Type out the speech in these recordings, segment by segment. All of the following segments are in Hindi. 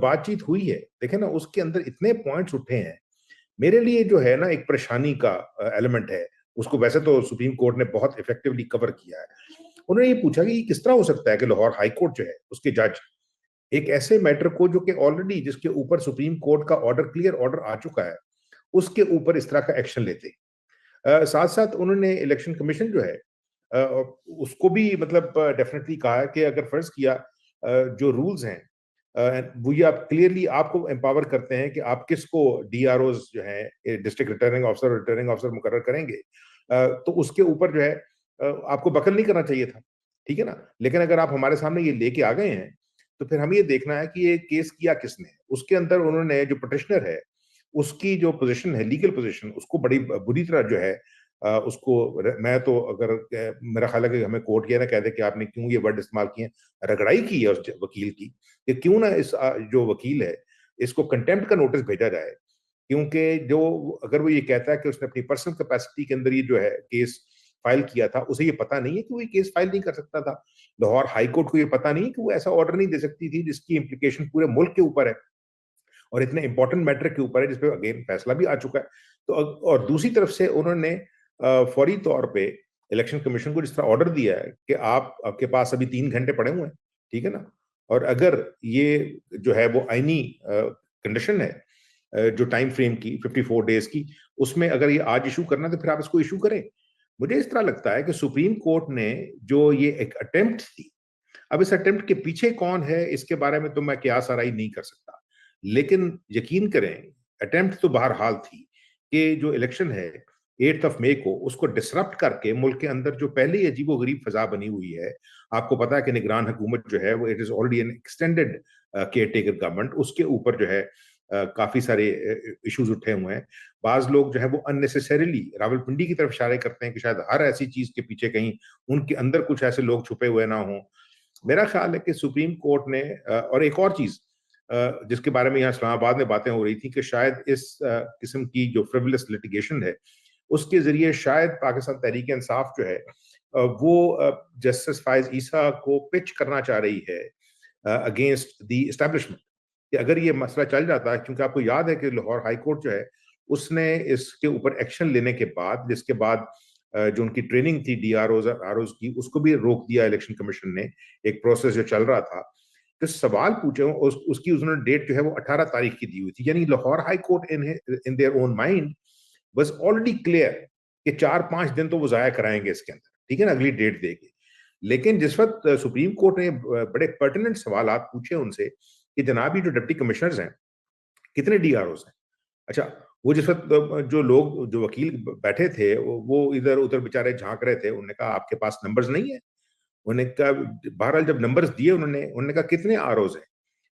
बातचीत हुई है, देखें ना, उसके अंदर इतने पॉइंट्स उठे हैं। मेरे लिए जो है ना एक परेशानी का एलिमेंट है, उसको वैसे तो सुप्रीम कोर्ट ने बहुत इफेक्टिवली कवर किया है। उन्होंने ये पूछा कि किस तरह हो सकता है कि लाहौर हाई कोर्ट जो है उसके जज एक ऐसे मैटर को जो कि ऑलरेडी जिसके ऊपर सुप्रीम कोर्ट का ऑर्डर, क्लियर ऑर्डर आ चुका है, उसके ऊपर इस तरह का एक्शन लेते। साथ साथ उन्होंने इलेक्शन कमीशन जो है उसको भी मतलब डेफिनेटली कहा है कि अगर फर्ज किया जो रूल्स हैं वो ये आप क्लियरली आपको एम्पावर करते हैं कि आप किसको डीआरओज जो है डिस्ट्रिक्ट रिटर्निंग ऑफिसर मुकर्रर करेंगे, तो उसके ऊपर जो है आपको बकल नहीं करना चाहिए था, ठीक है ना। लेकिन अगर आप हमारे सामने ये लेके आ गए हैं तो फिर हमें ये देखना है कि ये केस किया किसने। उसके अंदर उन्होंने जो पिटिशनर है उसकी जो पोजीशन है, लीगल पोजीशन, उसको बड़ी बुरी तरह जो है मैं तो अगर मेरा ख्याल है कि हमें कोर्ट ये ना कह दे कि आपने क्यों ये वर्ड इस्तेमाल किए, रगड़ाई की है उस वकील की कि क्यों ना इस जो वकील है इसको कंटेम्प्ट का नोटिस भेजा जाए। क्योंकि जो अगर वो ये कहता है कि उसने अपनी पर्सनल कैपेसिटी के अंदर ये जो है केस फाइल किया था, उसे ये पता नहीं है कि वो ये केस फाइल नहीं कर सकता था। लाहौर हाई कोर्ट को ये पता नहीं है कि वो ऐसा ऑर्डर नहीं दे सकती थी जिसकी इम्प्लीकेशन पूरे मुल्क के ऊपर है और इतने इंपॉर्टेंट मैटर के ऊपर है जिसपे अगेन फैसला भी आ चुका है। तो और दूसरी तरफ से उन्होंने फौरी तौर पे इलेक्शन कमीशन को जिस तरह ऑर्डर दिया है कि आपके पास अभी 3 घंटे पड़े हुए हैं, ठीक है ना, और अगर ये जो है वो आईनी कंडीशन है जो टाइम फ्रेम की 54 डेज की, उसमें अगर ये आज इशू करना है तो फिर आप इसको इशू करें। मुझे इस तरह लगता है कि सुप्रीम कोर्ट ने जो ये एक अटेम्प्ट थी, अब इस अटेम्प्ट के पीछे कौन है इसके बारे में तो मैं कियास आराई नहीं कर सकता, लेकिन यकीन करें अटेम्प्ट तो बहरहाल थी कि जो इलेक्शन है 8 मई को उसको डिसरप्ट करके मुल्क के अंदर जो पहले ही अजीबो गरीब फजा बनी हुई है। आपको पता है कि निगरान हुकूमत जो है वो it is already N extended care taker government, उसके ऊपर जो है काफी सारे इश्यूज उठे हुए हैं। बाज लोग जो है वो अननेसेसरीली रावलपिंडी की तरफ इशारे करते हैं कि शायद हर ऐसी चीज के पीछे कहीं उनके अंदर कुछ ऐसे लोग छुपे हुए ना हों। मेरा ख्याल है कि सुप्रीम कोर्ट ने और एक और चीज जिसके बारे में यहाँ इस्लामाबाद में बातें हो रही थी कि शायद इस किस्म की जो फ्रिवलस लिटिगेशन है उसके जरिए शायद पाकिस्तान तहरीक इंसाफ जो है वो जस्टिस फायज ईसा को पिच करना चाह रही है अगेंस्ट द इस्टेब्लिशमेंट, कि अगर ये मसला चल जाता है, क्योंकि आपको याद है कि लाहौर हाई कोर्ट जो है उसने इसके ऊपर एक्शन लेने के बाद, जिसके बाद जो उनकी ट्रेनिंग थी डीआरओज और आरओज की, उसको भी रोक दिया इलेक्शन कमीशन ने, एक प्रोसेस जो चल रहा था। तो सवाल पूछे उसकी उन्होंने डेट जो है वो 18 तारीख की दी हुई थी, यानी Lahore high court in their own mind was already clear कि 4-5 दिन तो वो जाया कराएंगे इसके अंदर, ठीक है ना, अगली डेट देके। लेकिन जिस वक्त सुप्रीम कोर्ट ने बड़े पर्टिनेंट सवाल पूछे उनसे कि जनाब ये जो डिप्टी कमिश्नर्स हैं कितने डीआरओज हैं। अच्छा, वो जिस वक्त जो लोग जो वकील बैठे थे वो इधर उधर बेचारे झांक रहे थे, उन्होंने कहा आपके पास नंबर्स नहीं है। उन्होंने कहा, बहरहाल जब नंबर्स दिए उन्होंने कहा कितने आरओज हैं,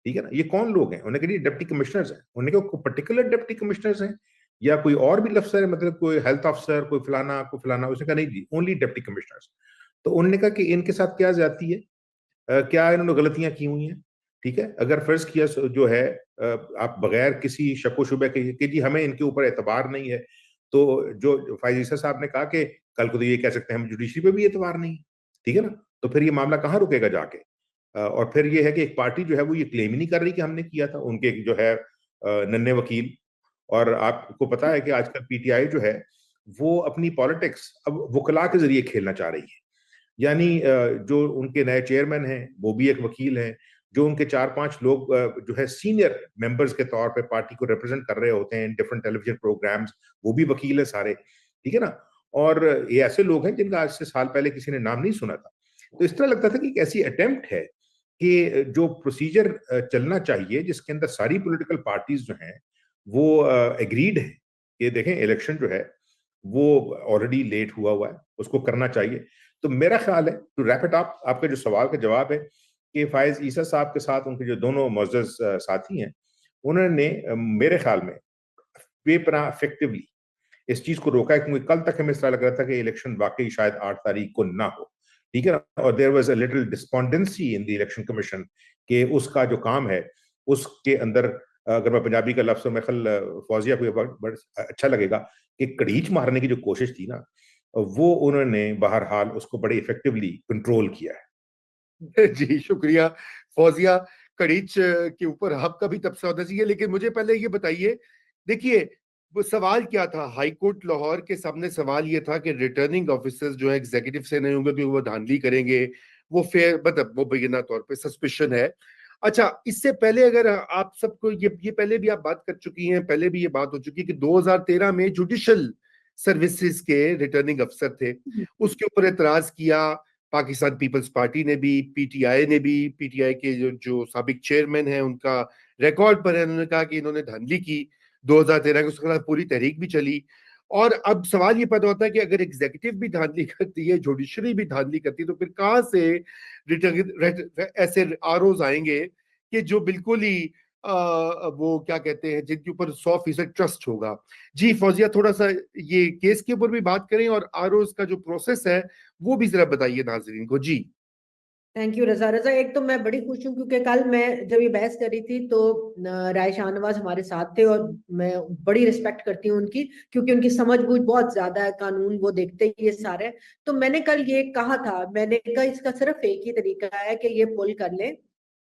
ठीक है ना, ये कौन लोग हैं, उन्होंने कहा डिप्टी कमिश्नर्स हैं। उन्होंने कहा पर्टिकुलर डिप्टी कमिश्नर्स हैं या कोई और भी लफ्ज है, मतलब कोई हेल्थ ऑफिसर, कोई फलाना, उसने कहा नहीं जी, ओनली डिप्टी कमिश्नर्स। तो उन्होंने कहा कि इनके साथ क्या ज्यादती है, क्या इन्होंने गलतियां की हुई हैं, ठीक है। अगर फर्ज किया जो है आप बगैर किसी शक शुबे के कि जी हमें इनके ऊपर एतबार नहीं है, तो जो फायज ईसा साहब ने कहा कि कल को तो ये कह सकते हैं हम जुडिशरी पे भी एतबार नहीं है, ठीक है ना, तो फिर ये मामला कहाँ रुकेगा जाके। और फिर ये है कि एक पार्टी जो है वो ये क्लेम ही नहीं कर रही कि हमने किया था, उनके जो है नन्हे वकील। और आपको पता है कि आजकल पीटीआई जो है वो अपनी पॉलिटिक्स अब वकला के जरिए खेलना चाह रही है। यानी जो उनके नए चेयरमैन हैं वो भी एक वकील हैं, जो उनके 4-5 लोग जो है सीनियर मेंबर्स के तौर पे पार्टी को रिप्रेजेंट कर रहे होते हैं डिफरेंट टेलीविजन प्रोग्राम्स, वो भी वकील है सारे, ठीक है ना। और ये ऐसे लोग हैं जिनका आज से साल पहले किसी ने नाम नहीं सुना था। तो इस तरह लगता था कि एक ऐसी अटेम्प्ट है कि जो प्रोसीजर चलना चाहिए जिसके अंदर सारी पॉलिटिकल पार्टीज जो हैं वो एग्रीड है कि देखें इलेक्शन जो है वो ऑलरेडी लेट हुआ हुआ है, उसको करना चाहिए। तो मेरा ख्याल है, टू रैप इट अप, आपका जो सवाल का जवाब है कि फायज ईसा साहब के साथ उनके जो दोनों मुअज़्ज़ज़ साथी हैं, उन्होंने मेरे ख्याल में बेपनाह इफेक्टिवली इस चीज को रोका है, क्योंकि कल तक हमें इस तरह लग रहा था कि इलेक्शन वाकई शायद 8 तारीख को ना हो, ठीक है ना। और there was a little despondency in the election commission कि उसका जो काम है उसके अंदर अगर मैं पंजाबी का लफ्ज में खल फौजिया को बड़ा अच्छा लगेगा कि कड़ीच मारने की जो कोशिश थी ना, वो उन्होंने बहरहाल उसको बड़े इफेक्टिवली कंट्रोल किया है। जी शुक्रिया फौजिया। कड़ीच के ऊपर आपका भी तबसरा होना चाहिए, लेकिन मुझे पहले ये बताइए, देखिए वो सवाल क्या था हाई कोर्ट लाहौर के सामने? सवाल ये था कि रिटर्निंग ऑफिसर्स जो है एग्जीक्यूटिव से नहीं होंगे तो वो धांधली करेंगे, वो फेयर, मतलब वो बेगिना तौर पे सस्पिशन है। अच्छा, इससे पहले अगर आप सबको ये पहले भी आप बात कर चुकी हैं, पहले भी ये बात हो चुकी है कि 2013 में जुडिशल सर्विसेज के रिटर्निंग अफसर थे, उसके ऊपर एतराज किया पाकिस्तान पीपल्स पार्टी ने भी, पीटीआई ने भी। पीटीआई के जो साबिक चेयरमैन हैं उनका रिकॉर्ड पर है, उन्होंने कहा कि इन्होंने धांधली की 2013 के, उसके खिलाफ पूरी तहरीक भी चली। और अब सवाल ये पैदा होता है कि अगर एग्जीक्यूटिव भी धांधली करती है, जुडिशरी भी धांधली करती है, तो फिर कहां से रिटर्न ऐसे आरओज आएंगे कि जो बिल्कुल ही वो क्या कहते हैं, जिनके ऊपर 100% ट्रस्ट होगा। जी फौजिया, थोड़ा सा ये केस के ऊपर भी बात करें और आरओज का जो प्रोसेस है वो भी जरा बताइए नाजरीन को। जी थैंक यू रजा। रजा, एक तो मैं बड़ी खुश हूँ क्योंकि कल मैं जब ये बहस करी थी तो राय शाहनवाज हमारे साथ थे, और मैं बड़ी रिस्पेक्ट करती हूँ उनकी, क्योंकि उनकी समझ बूझ बहुत ज्यादा है, कानून वो देखते ही ये सारे। तो मैंने कल ये कहा था, मैंने कहा इसका सिर्फ एक ही तरीका है कि ये पुल कर ले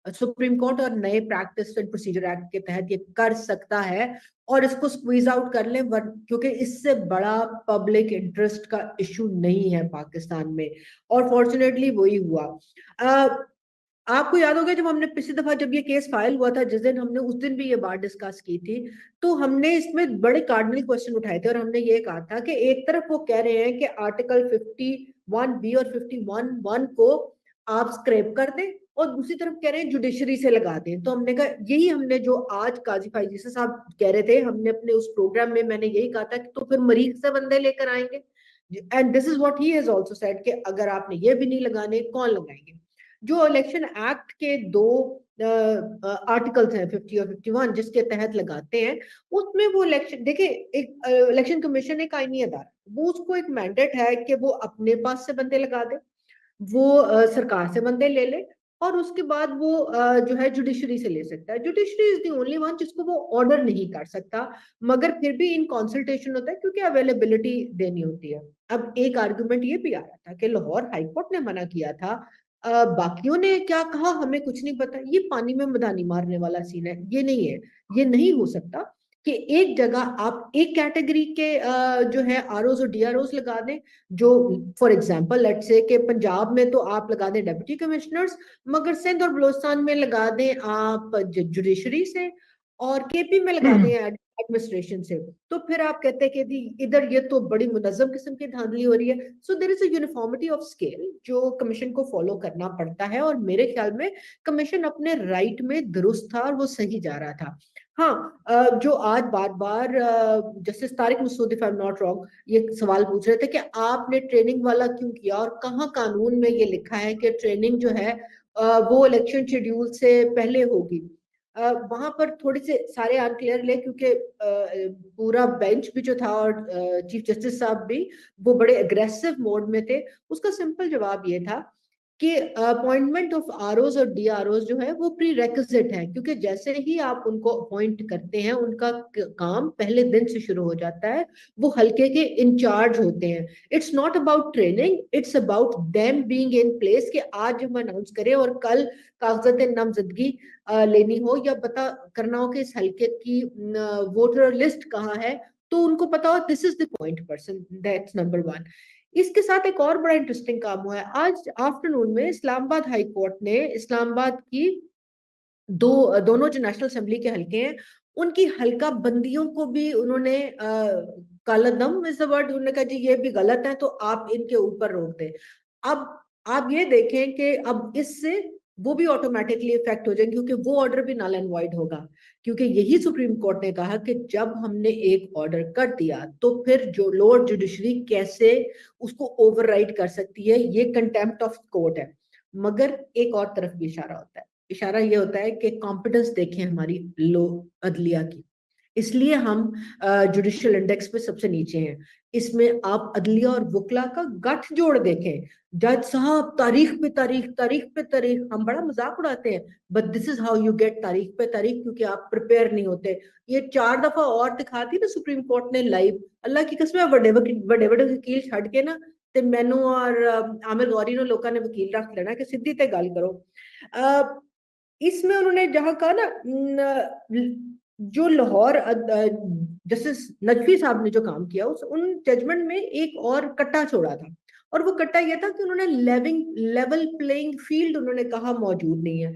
सुप्रीम कोर्ट, और नए प्रैक्टिस एंड प्रोसीजर एक्ट के तहत ये कर सकता है, और इसको स्क्वीज आउट कर ले, क्योंकि इससे बड़ा पब्लिक इंटरेस्ट का इशू नहीं है पाकिस्तान में। और फॉर्चुनेटली वही हुआ। आपको याद होगा जब हमने पिछली दफा जब ये केस फाइल हुआ था, जिस दिन हमने उस दिन भी ये बात डिस्कस की थी, तो हमने इसमें बड़े कार्डिनल क्वेश्चन उठाए थे, और हमने ये कहा था कि एक तरफ वो कह रहे हैं कि आर्टिकल 51B और 51(1) को आप स्क्रैप कर दें, और दूसरी तरफ कह रहे हैं जुडिशरी से लगा दें। तो हमने कहा, यही हमने जो आज काजी फाइजी साहब कह रहे थे, हमने अपने उस प्रोग्राम में मैंने यही कहा था कि तो फिर मरीज से बंदे लेकर आएंगे। And this is what he has also said कि अगर आपने ये भी नहीं लगाने, कौन लगाएंगे? जो इलेक्शन एक्ट के दो आर्टिकल्स हैं, 50 और 51, जिसके तहत लगाते हैं, उसमें वो इलेक्शन, देखिए, एक इलेक्शन कमीशन एक आईनी अदारा, वो उसको एक मैंडेट है कि वो अपने पास से बंदे लगा दे, वो सरकार से बंदे ले ले, और उसके बाद वो जो है जुडिशरी से ले सकता है। Judiciary is the only one जिसको वो ऑर्डर नहीं कर सकता, मगर फिर भी इन कंसल्टेशन होता है, क्योंकि अवेलेबिलिटी देनी होती है। अब एक आर्गुमेंट ये भी आ रहा था कि लाहौर हाईकोर्ट ने मना किया था, बाकियों ने क्या कहा हमें कुछ नहीं पता। ये पानी में मदानी मारने वाला सीन है, ये नहीं है। ये नहीं हो सकता कि एक जगह आप एक कैटेगरी के जो है आरओज और डीआरओज लगा दें, जो फॉर एग्जांपल लेट्स से कि पंजाब में तो आप लगा दें डेप्यूटी कमिश्नर्स, मगर सिंध और बलोचिस्तान में लगा दें आप जुडिशरी से, और केपी में लगा दें एडमिनिस्ट्रेशन से। तो फिर आप कहते हैं कि इधर ये तो बड़ी मुनज्जम किस्म की धांधली हो रही है। So there is a uniformity of scale जो कमीशन को फॉलो करना पड़ता है, और मेरे ख्याल में कमीशन अपने राइट में दुरुस्त था और वो सही जा रहा था। हाँ, जो आज बार बार justice Tariq Masood, if I am not wrong, ये सवाल पूछ रहे थे कि आपने ट्रेनिंग वाला क्यों किया, और कहाँ कानून में ये लिखा है कि ट्रेनिंग जो है वो इलेक्शन शेड्यूल से पहले होगी। वहां पर थोड़ी से सारे अनक्लियर ले, क्योंकि पूरा बेंच भी जो था और चीफ जस्टिस साहब भी वो बड़े अग्रेसिव मोड में थे। उसका सिंपल जवाब ये था कि अपॉइंटमेंट ऑफ आरओज और डीआरओज जो है वो प्री रेक्विजिट है, क्योंकि जैसे ही आप उनको अपॉइंट करते हैं उनका काम पहले दिन से शुरू हो जाता है, वो हल्के के इंचार्ज होते हैं। It's not about training, it's about them being in place, कि आज हम अनाउंस करें और कल कागजात नामजदगी लेनी हो या पता करना हो कि इस हल्के की वोटर लिस्ट कहाँ है, तो उनको पता हो this is the point person, that's number one. इसके साथ एक और बड़ा इंटरेस्टिंग काम हुआ है आज आफ्टरनून में। इस्लामाबाद हाई कोर्ट ने इस्लामाबाद की दोनों जो नेशनल असेंबली के हल्के हैं, उनकी हल्का बंदियों को भी उन्होंने कालादम इज द वर्ड, उन्होंने कहा जी ये भी गलत है, तो आप इनके ऊपर रोक दें। अब आप ये देखें कि अब इससे वो भी ऑटोमेटिकली इफेक्ट हो जाएंगे, क्योंकि वो ऑर्डर भी नल एंड वॉइड होगा, क्योंकि यही सुप्रीम कोर्ट ने कहा कि जब हमने एक ऑर्डर कर दिया तो फिर जो लोअर जुडिशरी कैसे उसको ओवरराइड कर सकती है, ये कंटेम्प्ट ऑफ कोर्ट है। मगर एक और तरफ भी इशारा होता है, इशारा ये होता है कि कॉम्पिटेंस देखें हमारी लो अदलिया की, इसलिए हम जुडिशियल इंडेक्स पे सबसे नीचे हैं। इसमें आप अदलिया और वकला का गठजोड़ देखें, जज साहब तारीख पे तारीख, तारीख पे तारीख, हम बड़ा मजाक उड़ाते हैं, but this is how you get तारीख पे तारीख, क्योंकि आप प्रिपेयर नहीं होते। ये 4 दफा और दिखा दी ना सुप्रीम कोर्ट ने लाइव, अल्लाह की कसम है, बड़े बड़े बड़े वकील छड़ के ना, ते मैनू और आमिर गौरी नो लोगों ने वकील रख लेना कि सीधी ते गल करो। इसमें उन्होंने जहां कहा ना जो लाहौर जस्टिस नकवी साहब ने जो काम किया उन जजमेंट में एक और कट्टा छोड़ा था, और वो कट्टा ये था कि उन्होंने लेवल प्लेइंग फील्ड उन्होंने कहा मौजूद नहीं है।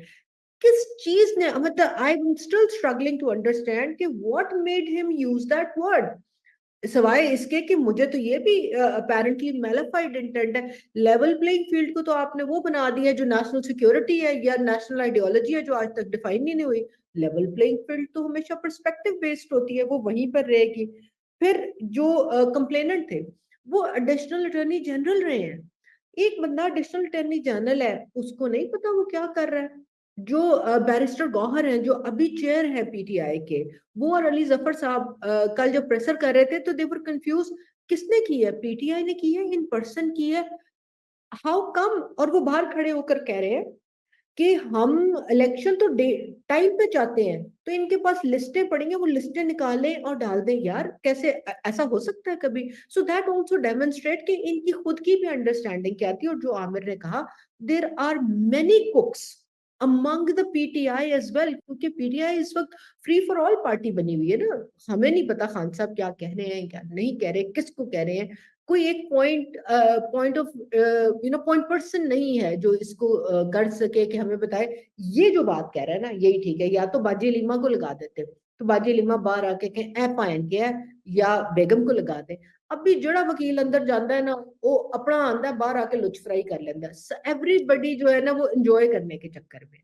किस चीज ने, मतलब I am still struggling to understand कि what made him use that word, सिवाय इसके कि मुझे तो ये भी अपेरेंटली मैलिफाइड इंटेंट है। लेवल प्लेइंग फील्ड को तो आपने वो बना दिया जो नेशनल सिक्योरिटी है या नेशनल आइडियोलॉजी है, जो आज तक डिफाइन ही नहीं हुई। लेवल प्लेइंग फील्ड तो हमेशा पर्सपेक्टिव बेस्ड होती है, वो वहीं पर रहेगी। फिर जो कंप्लेनेंट थे वो एडिशनल अटॉर्नी जनरल रहे हैं। एक बंदा एडिशनल अटॉर्नी जनरल है, उसको नहीं पता वो क्या कर रहा है। जो बैरिस्टर गौहर हैं, जो अभी चेयर है पीटीआई के, वो और अली जफर साहब कल जब प्रेसर कर रहे थे तो दे वर कंफ्यूज, किसने की है, पीटीआई ने की है, इन पर्सन की है, हाउ कम। और वो बाहर खड़े होकर कह रहे हैं कि हम इलेक्शन तो टाइम पे चाहते हैं, तो इनके पास लिस्टें पड़ी हैं, वो लिस्टें निकालें और डाल दें। यार कैसे ऐसा हो सकता है कभी? सो दैट ऑल्सो डेमोन्स्ट्रेट कि इनकी खुद की भी अंडरस्टैंडिंग क्या थी। और जो आमिर ने कहा, there are many cooks among the PTI as well, क्योंकि पीटीआई इस वक्त फ्री फॉर ऑल पार्टी बनी हुई है ना। हमें नहीं पता खान साहब क्या कह रहे हैं, क्या नहीं कह रहे, किसको कह रहे हैं। कोई एक पॉइंट पर्सन नहीं है जो इसको कर सके कि हमें बताए ये जो बात कह रहा है ना यही ठीक है। या तो बाजी लिमा को लगा देते, तो बाजी लिमा बाहर आके कहें ए पायन के है, या बेगम को लगा दे। अभी जड़ा वकील अंदर जाता है ना, वो अपना आंदा है बाहर आके लुच फ्राई कर लेता है। एवरीबडी जो है ना वो एंजॉय करने के चक्कर में।